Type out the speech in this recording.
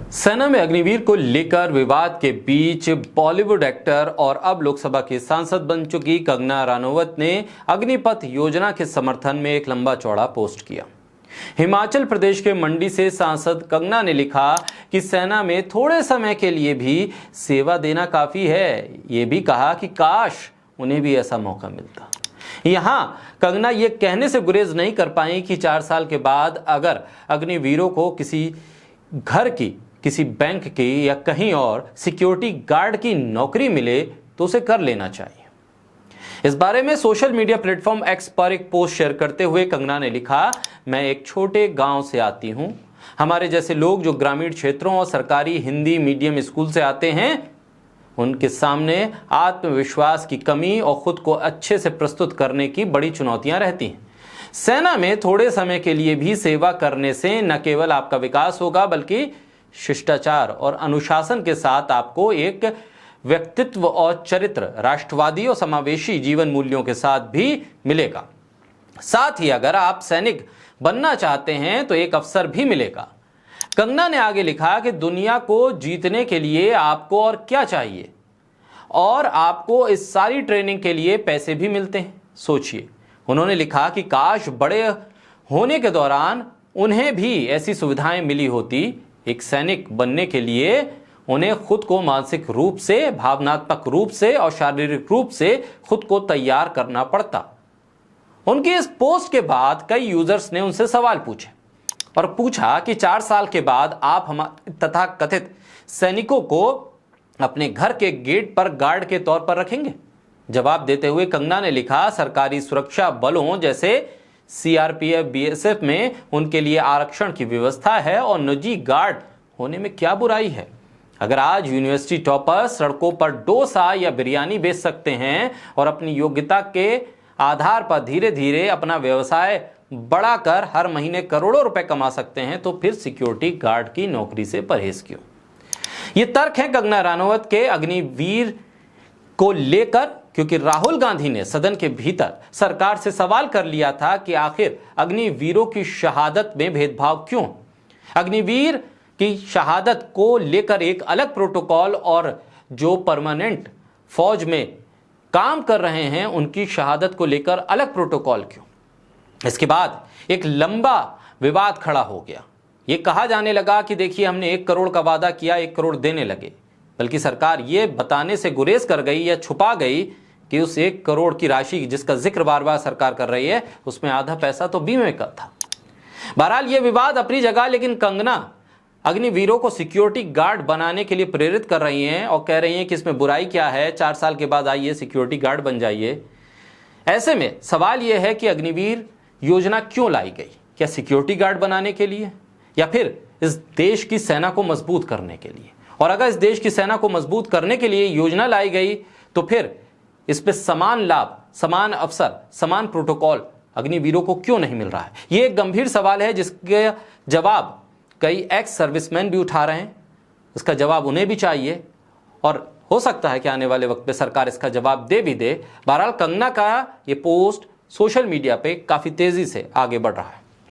सेना में अग्निवीर को लेकर विवाद के बीच बॉलीवुड एक्टर और अब लोकसभा की सांसद बन चुकी कंगना रनौत ने अग्निपथ योजना के समर्थन में एक लंबा चौड़ा पोस्ट किया। हिमाचल प्रदेश के मंडी से सांसद कंगना ने लिखा कि सेना में थोड़े समय के लिए भी सेवा देना काफी है। ये भी कहा कि काश उन्हें भी ऐसा मौका मिलता। यहां कंगना ये कहने से गुरेज नहीं कर पाई कि 4 साल के बाद अगर अग्निवीरों को किसी घर की, किसी बैंक की या कहीं और सिक्योरिटी गार्ड की नौकरी मिले तो उसे कर लेना चाहिए। इस बारे में सोशल मीडिया प्लेटफॉर्म एक्स पर एक पोस्ट शेयर करते हुए कंगना ने लिखा, मैं एक छोटे गांव से आती हूं। हमारे जैसे लोग जो ग्रामीण क्षेत्रों और सरकारी हिंदी मीडियम स्कूल से आते हैं, उनके सामने आत्मविश्वास की कमी और खुद को अच्छे से प्रस्तुत करने की बड़ी चुनौतियां रहती हैं। सेना में थोड़े समय के लिए भी सेवा करने से न केवल आपका विकास होगा बल्कि शिष्टाचार और अनुशासन के साथ आपको एक व्यक्तित्व और चरित्र, राष्ट्रवादी और समावेशी जीवन मूल्यों के साथ भी मिलेगा। साथ ही अगर आप सैनिक बनना चाहते हैं तो एक अवसर भी मिलेगा। कंगना ने आगे लिखा कि दुनिया को जीतने के लिए आपको और क्या चाहिए, और आपको इस सारी ट्रेनिंग के लिए पैसे भी मिलते हैं। सोचिए, उन्होंने लिखा कि काश बड़े होने के दौरान उन्हें भी ऐसी सुविधाएं मिली होती। एक सैनिक बनने के लिए उन्हें खुद को मानसिक रूप से, भावनात्मक रूप से और शारीरिक रूप से खुद को तैयार करना पड़ता। उनकी इस पोस्ट के बाद कई यूजर्स ने उनसे सवाल पूछे और पूछा कि 4 साल के बाद आप हमारे तथाकथित सैनिकों को अपने घर के गेट पर गार्ड के तौर पर रखेंगे? जवाब देते हुए कंगना ने लिखा, सरकारी सुरक्षा बलों जैसे सीआरपीएफ, बीएसएफ में उनके लिए आरक्षण की व्यवस्था है और निजी गार्ड होने में क्या बुराई है। अगर आज यूनिवर्सिटी टॉपर सड़कों पर डोसा या बिरयानी बेच सकते हैं और अपनी योग्यता के आधार पर धीरे धीरे अपना व्यवसाय बढ़ाकर हर महीने करोड़ों रुपए कमा सकते हैं, तो फिर सिक्योरिटी गार्ड की नौकरी से परहेज क्यों? ये तर्क है कंगना रनौत के अग्निवीर को लेकर, क्योंकि राहुल गांधी ने सदन के भीतर सरकार से सवाल कर लिया था कि आखिर अग्निवीरों की शहादत में भेदभाव क्यों। अग्निवीर की शहादत को लेकर एक अलग प्रोटोकॉल और जो परमानेंट फौज में काम कर रहे हैं उनकी शहादत को लेकर अलग प्रोटोकॉल क्यों। इसके बाद एक लंबा विवाद खड़ा हो गया। ये कहा जाने लगा कि देखिए, हमने 1 करोड़ का वादा किया, 1 करोड़ देने लगे। बल्कि सरकार ये बताने से गुरेज कर गई या छुपा गई कि उस 1 करोड़ की राशि जिसका जिक्र बार बार सरकार कर रही है, उसमें आधा पैसा तो बीमे का था। बहरहाल ये विवाद अपनी जगह, लेकिन कंगना अग्निवीरों को सिक्योरिटी गार्ड बनाने के लिए प्रेरित कर रही हैं और कह रही हैं कि इसमें बुराई क्या है, 4 साल के बाद आइए सिक्योरिटी गार्ड बन जाइए। ऐसे में सवाल यह है कि अग्निवीर योजना क्यों लाई गई? क्या सिक्योरिटी गार्ड बनाने के लिए या फिर इस देश की सेना को मजबूत करने के लिए? और अगर इस देश की सेना को मजबूत करने के लिए योजना लाई गई तो फिर इस पे समान लाभ, समान अवसर, समान प्रोटोकॉल अग्निवीरों को क्यों नहीं मिल रहा है? ये एक गंभीर सवाल है जिसके जवाब कई एक्स सर्विसमैन भी उठा रहे हैं। इसका जवाब उन्हें भी चाहिए और हो सकता है कि आने वाले वक्त पे सरकार इसका जवाब दे भी दे। बहरहाल कंगना का ये पोस्ट सोशल मीडिया पे काफी तेजी से आगे बढ़ रहा है।